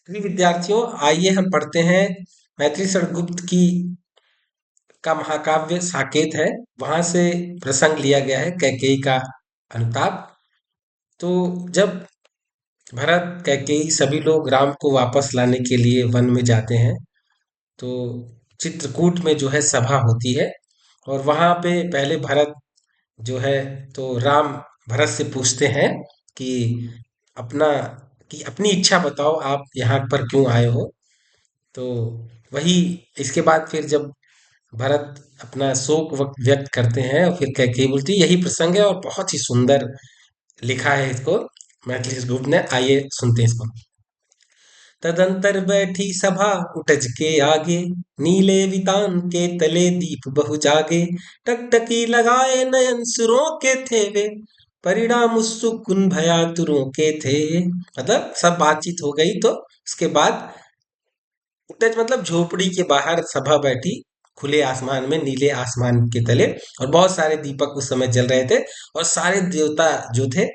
प्रिय विद्यार्थियों, आइए हम पढ़ते हैं मैथिली शरण गुप्त की का महाकाव्य साकेत है। वहां से प्रसंग लिया गया है कैकेयी का अनुताप। तो जब भरत, कैकेयी सभी लोग राम को वापस लाने के लिए वन में जाते हैं, तो चित्रकूट में जो है सभा होती है। और वहां पे पहले भरत जो है, तो राम भरत से पूछते हैं कि अपना कि अपनी इच्छा बताओ, आप यहाँ पर क्यों आए हो। तो वही, इसके बाद फिर जब भरत अपना शोक व्यक्त करते हैं और फिर कैकेयी बोलती है, यही प्रसंग है और बहुत ही सुंदर लिखा है इसको मैथिली ग्रुप ने। आइए सुनते हैं इसको। तदंतर बैठी सभा उठज के आगे, नीले वितान के तले दीप बहु जागे। टकटकी लगाए नयन सुरों के थे वे, परिणाम उत्सुक उन भयातुरों के थे। मतलब सब बातचीत हो गई, तो उसके बाद उठज मतलब झोपड़ी के बाहर सभा बैठी, खुले आसमान में, नीले आसमान के तले। और बहुत सारे दीपक उस समय जल रहे थे, और सारे देवता जो थे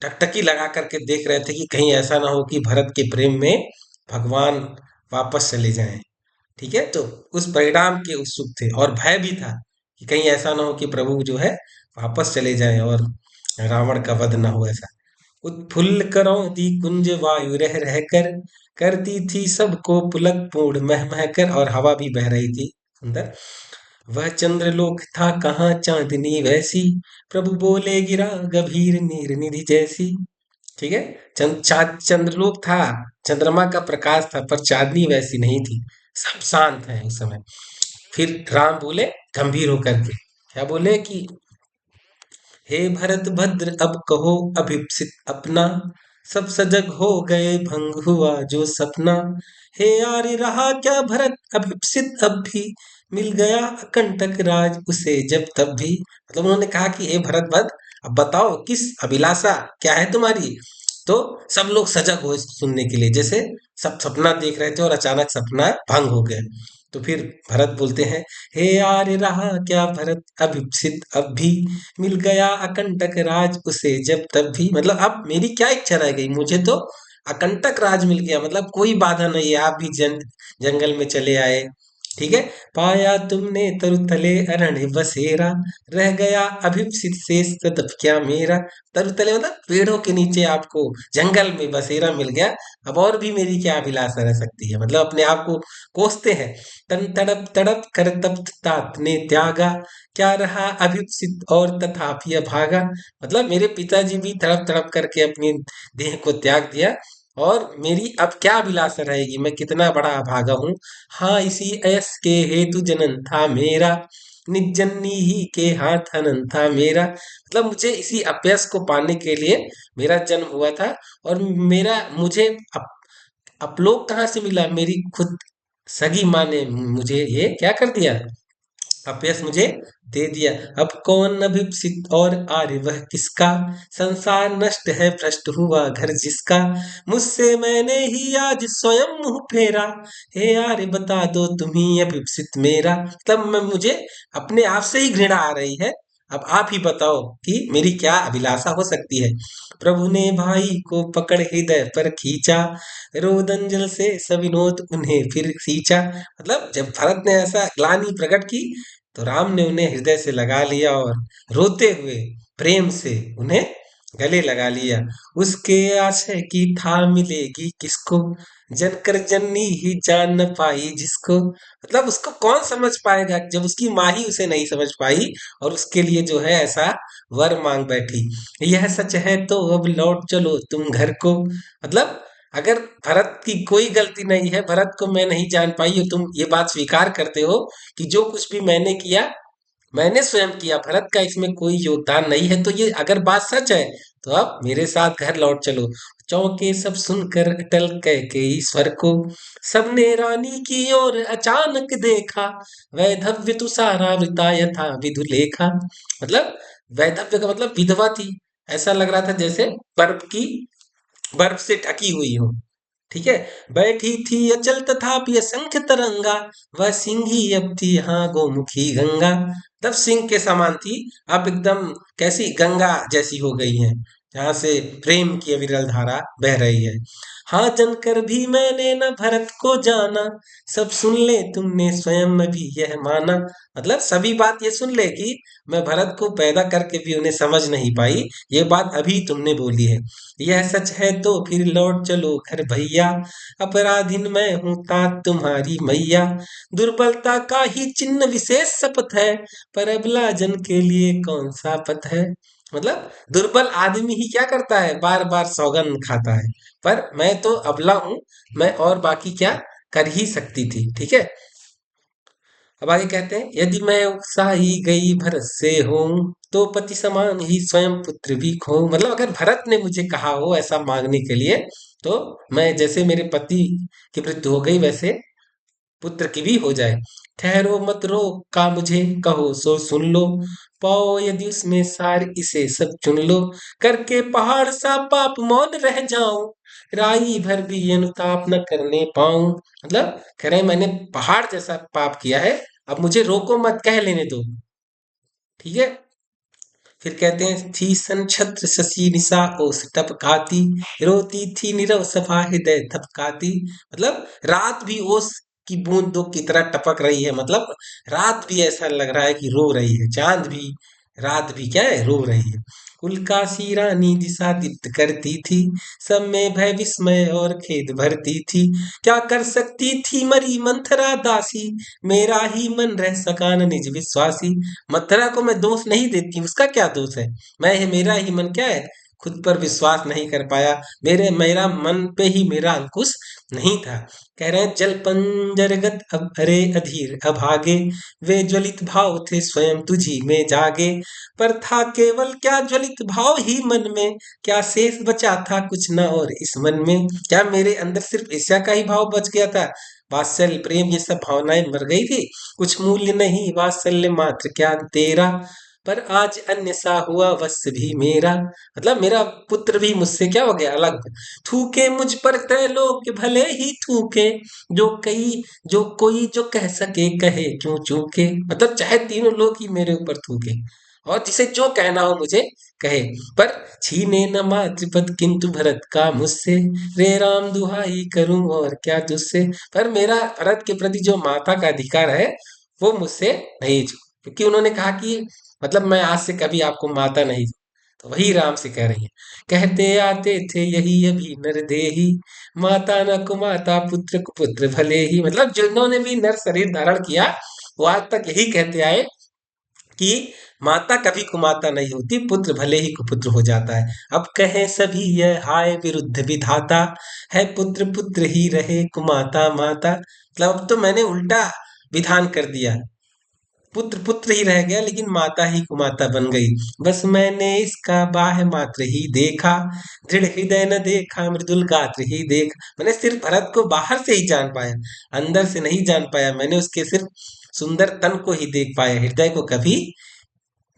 टकटकी लगा करके देख रहे थे कि कहीं ऐसा ना हो कि भरत के प्रेम में भगवान वापस चले जाएं। ठीक है, तो उस परिणाम के उत्सुक थे, और भय भी था कि कहीं ऐसा ना हो कि प्रभु जो है वापस चले जाएं और रावण का वध ना हो। ऐसा उत्फुल्ल करौंदी कुंज वायु रह रह कर, करती थी सबको पुलक पूर्ण मह मह कर। और हवा भी बह रही थी सुंदर। वह चंद्रलोक था कहाँ चांदनी वैसी, प्रभु बोले गिरा गंभीर नीर निधि जैसी। ठीक है, चंद्रलोक था, चंद्रमा का प्रकाश था, पर चांदनी वैसी नहीं थी। सब शांत है उस समय। फिर राम बोले गंभीर होकर के, क्या बोले कि हे भरत भद्र अब कहो अभिप्सित अपना, सब सजग हो गए भंग हुआ जो सपना। हे आर्य रहा क्या भरत अभिप्सित अब भी, मिल गया अकंटक राज उसे जब तब भी। मतलब उन्होंने कहा कि हे भरत भद्र, अब बताओ किस अभिलाषा क्या है तुम्हारी। तो सब लोग सजग हो इसको सुनने के लिए, जैसे सब सपना देख रहे थे और अचानक सपना भंग हो गया। तो फिर भरत बोलते हैं, हे आर्य रहा क्या भरत अभिप्सित अब भी, मिल गया अकंटक राज उसे जब तब भी। मतलब अब मेरी क्या इच्छा रह गई, मुझे तो अकंटक राज मिल गया, मतलब कोई बाधा नहीं है, आप भी जंगल में चले आए। ठीक है, पाया तुमने तरुतले अरण्य बसेरा, रह गया अभिप्सित शेष तदप क्या मेरा। तरुतले मतलब पेड़ों के नीचे आपको जंगल में बसेरा मिल गया, अब और भी मेरी क्या अभिलाषा रह सकती है। मतलब अपने आप को कोसते हैं। तन तड़प तड़प कर तप्त तात ने त्यागा, क्या रहा अभिप्सित और तथापि अभागा। मतलब मेरे पिताजी भी तड़प तड़प करके अपनी देह को त्याग दिया, और मेरी अब क्या अभिलाषा रहेगी, मैं कितना बड़ा अभागा हूँ। हाँ इसी ऐस के हेतु जनन था मेरा, निज जननी ही के हाथ हनन था मेरा। मतलब मुझे इसी अपयस को पाने के लिए मेरा जन्म हुआ था। और मेरा मुझे अपलोक कहाँ से मिला, मेरी खुद सगी माँ ने मुझे ये क्या कर दिया, अपयश मुझे दे दिया। अब कौन अभिप्सित और आर्य वह किसका, संसार नष्ट है भ्रष्ट हुआ घर जिसका। मुझसे मैंने ही आज स्वयं मुंह फेरा, हे आर्य बता दो तुम ही अभिप्सित मेरा। तब मैं मुझे अपने आप से ही घृणा आ रही है, अब आप ही बताओ कि मेरी क्या अभिलाषा हो सकती है। प्रभु ने भाई को पकड़ हृदय पर खींचा, रोदन जल से सविनोद उन्हें फिर सींचा। मतलब जब भरत ने ऐसा ग्लानि प्रकट की, तो राम ने उन्हें हृदय से लगा लिया और रोते हुए प्रेम से उन्हें गले लगा लिया। उसके आशय की था मिलेगी किसको, जनकर जननी ही जान न पाई जिसको। मतलब उसको कौन समझ पाएगा जब उसकी माँ ही उसे नहीं समझ पाई, और उसके लिए जो है ऐसा वर मांग बैठी। यह सच है तो अब लौट चलो तुम घर को। मतलब अगर भरत की कोई गलती नहीं है, भरत को मैं नहीं जान पाई, और तुम ये बात स्वीकार करते हो कि जो कुछ भी मैंने किया मैंने स्वयं किया, भरत का इसमें कोई योगदान नहीं है, तो ये अगर बात सच है तो अब मेरे साथ घर लौट चलो। चौके सब सुनकर अटल कह के ईश्वर को, सबने रानी की ओर अचानक देखा, वैधव्य तुषारा वृता यथा विधुलेखा। मतलब वैधव्य का मतलब विधवा थी, ऐसा लग रहा था जैसे बर्फ से ढकी हुई हो। ठीक है, बैठी थी अचल तथापि असंख्य तरंगा, वह सिंही अब थी हाँ गोमुखी गंगा। तब सिंह के समान थी, अब एकदम कैसी गंगा जैसी हो गई है, जहां से प्रेम की अविरल धारा बह रही है। हाँ जनकर भी मैंने न भरत को जाना, सब सुन ले तुमने स्वयं भी यह माना। मतलब सभी बात ये सुन ले कि मैं भरत को पैदा करके भी उन्हें समझ नहीं पाई, ये बात अभी तुमने बोली है। यह सच है तो फिर लौट चलो घर भैया, अपराधीन मैं हूँ तात तुम्हारी मैया। दुर्बलता का ही चिन्ह विशेष शपथ है, पर अबला जन के लिए कौन सा पथ है। मतलब दुर्बल आदमी ही क्या करता है, बार बार सौगंध खाता है, पर मैं तो अबला हूं, मैं और बाकी क्या कर ही सकती थी। ठीक है, अब आगे कहते हैं, यदि मैं उत्साही गई भरत से हूं, तो पति समान ही स्वयं पुत्र भी खो। मतलब अगर भरत ने मुझे कहा हो ऐसा मांगने के लिए, तो मैं जैसे मेरे पति की मृत्यु हो गई वैसे पुत्र की भी हो जाए। ठहरो मत रो का मुझे कहो सो सुन लो, पाओ यदि उसमें सार इसे सब चुन लो। करके पहाड़ सा पाप मौन रह जाऊं, राई भर भी अनुताप न करने पाऊं। मतलब कह रहे हैं मैंने पहाड़ जैसा पाप किया है, अब मुझे रोको मत, कह लेने दो। ठीक है, फिर कहते हैं, थी संछत्र शशि निशा ओस टपकाती, रोती थी नीरव सभा हृदय थपकाती। मतलब रात भी ओस की बूंदों की तरह टपक रही है, मतलब रात भी ऐसा लग रहा है कि रो रही है, चांद भी रात भी क्या है, रो रही है। उल्कासी रानी दिशा दीप्त करती थी, सब में भय विस्मय और खेद भरती थी। क्या कर सकती थी मरी मंथरा दासी, मेरा ही मन रह सका न निज विश्वासी। मथुरा को मैं दोष नहीं देती, उसका क्या दोष है, मैं मेरा ही मन क्या है, खुद पर विश्वास नहीं कर पाया, मेरा मन पे ही मेरा अंकुश नहीं था। कह रहे हैं, जल पंजरगत अब अरे अधीर अभागे, वे ज्वलित भाव थे स्वयं तुझी में जागे। पर था केवल क्या ज्वलित भाव ही मन में, क्या शेष बचा था कुछ न और इस मन में। क्या मेरे अंदर सिर्फ ईर्ष्या का ही भाव बच गया था, वात्सल्य प्रेम ये सब भावनाएं मर गई थी। कुछ मूल्य नहीं वात्सल्य मात्र क्या तेरा, पर आज अन्य सा हुआ वश भी मेरा। मतलब मेरा पुत्र भी मुझसे क्या हो गया, अलग। थूके मुझ पर त्रैलोक्य भले ही थूके, जो कोई जो कह सके कहे क्यों चूके। मतलब चाहे तीनों लोग ही मेरे ऊपर थूके, और जिसे जो कहना हो मुझे कहे, पर छीने न मातृपद किंतु भरत का मुझसे, रे राम दुहाई करूं और क्या तुझसे। पर मेरा भरत के प्रति जो माता का अधिकार है वो मुझसे नहीं छू, क्योंकि उन्होंने कहा कि मतलब मैं आज से कभी आपको माता नहीं। तो वही राम से कह रही है, कहते आते थे यही अभी नर देही, माता न कुमाता पुत्र कुपुत्र भले ही। मतलब जिन्होंने भी नर शरीर धारण किया वो आज तक यही कहते आए कि माता कभी कुमाता नहीं होती, पुत्र भले ही कुपुत्र हो जाता है। अब कहें सभी यह हाय विरुद्ध विधाता, है पुत्र पुत्र ही रहे कुमाता माता। मतलब अब तो मैंने उल्टा विधान कर दिया, पुत्र पुत्र ही रह गया लेकिन माता ही कुमाता बन गई। बस मैंने इसका बाह्य मात्र ही देखा, दृढ़ हृदय न देखा मृदुल गात्र ही देख। मैंने सिर्फ भरत को बाहर से ही जान पाया, अंदर से नहीं जान पाया। मैंने उसके सिर्फ सुंदर तन को ही देख पाया, हृदय को कभी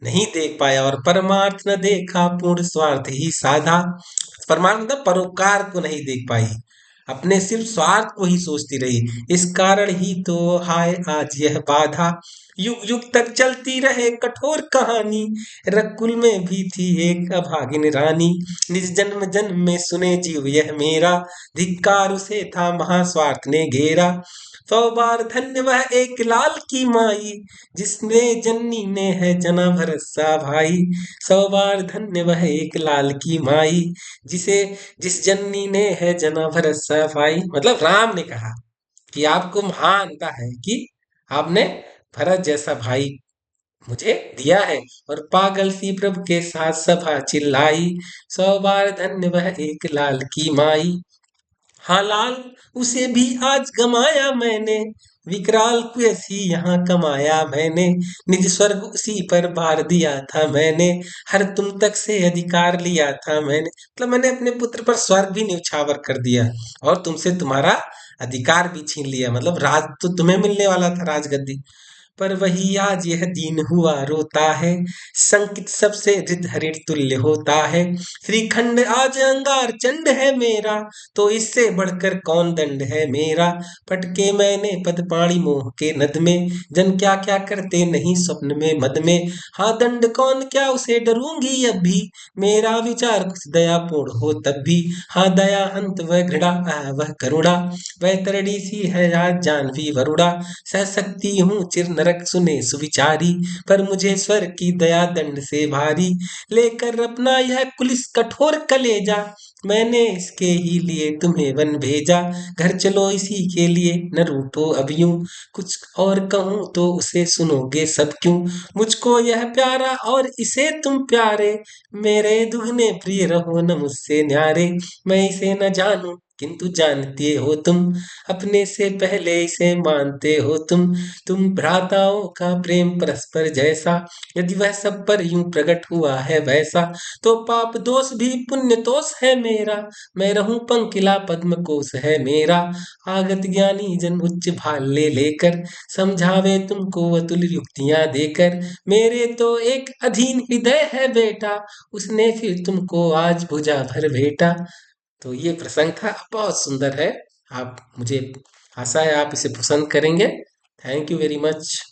नहीं देख पाया। और परमार्थ न देखा पूर्ण स्वार्थ ही साधा। परमार्थ मतलब परोपकार को नहीं देख पाई, अपने सिर्फ स्वार्थ को ही सोचती रही। इस कारण ही तो हाय आज यह बाधा, युग युग तक चलती रहे कठोर कहानी। रकुल में भी थी एक अभागिन रानी, निज जन्म जन्म में सुने जीव यह मेरा, धिक्कार उसे था महास्वार्थ ने घेरा। 100 बार धन्य वह एक लाल की माई, जिसने जननी ने है जना भरसा भाई। 100 बार धन्य वह एक लाल की माई, जिसे जिस जननी ने है जना भरसा भाई। मतलब राम ने कहा कि आपको महानता है कि आपने भरत जैसा भाई मुझे दिया है। और पागल सी प्रभु के साथ सभा चिल्लाई, 100 बार धन्य वह एक लाल की माई। हाँ लाल उसे भी आज गमाया मैंने, विकराल कुयसी यहाँ कमाया मैंने। निज स्वर्ग उसी पर भार दिया था मैंने, हर तुम तक से अधिकार लिया था मैंने। मतलब मैंने अपने पुत्र पर स्वर्ग भी न्यौछावर कर दिया, और तुमसे तुम्हारा अधिकार भी छीन लिया। मतलब राज तो तुम्हें मिलने वाला था, राजगद्दी। पर वही आज यह दीन हुआ रोता है, संकित सबसे हृद हरिण तुल्य होता है। श्रीखंड आज अंगार चंड है मेरा, तो इससे बढ़कर कौन दंड है मेरा। पटके मैंने पदपाणी मोह के नद में, जन क्या क्या करते नहीं स्वप्न में मद में। हाँ दंड कौन क्या उसे डरूंगी अब भी, मेरा विचार कुछ दयापूर्ण हो तब भी। हाँ दया अंत वह घृणा वह करुणा, वह तरड़ी सी है आज जानवी वरुणा। सह सकती हूँ चिर नरक सुने सुविचारी, पर मुझे स्वर की दया दंड से भारी। लेकर अपना यह कुलिस कठोर कलेजा, मैंने इसके ही लिए तुम्हें वन भेजा। घर चलो इसी के लिए न रूठो अब यूं, कुछ और कहूँ तो उसे सुनोगे सब क्यों। मुझको यह प्यारा और इसे तुम प्यारे, मेरे दुगने प्रिय रहो न मुझसे न्यारे। मैं इसे न जानूं किंतु जानते हो तुम, अपने से पहले इसे मानते हो तुम भ्राताओं का प्रेम परस्पर जैसा, यदि वह सब पर यूं प्रकट हुआ है वैसा, तो पाप दोष भी पुण्य तोष है मेरा। मैं रहूं पंकिला पद्म कोश है मेरा। आगत ज्ञानी जन उच्च भाल ले लेकर, समझावे तुमको अतुल युक्तियां देकर। मेरे तो एक अधीन हृदय है बेटा, उसने फिर तुमको आज भुजा भर भेटा। तो ये प्रसंग था, बहुत सुंदर है। आप मुझे आशा है आप इसे पसंद करेंगे। Thank you very much.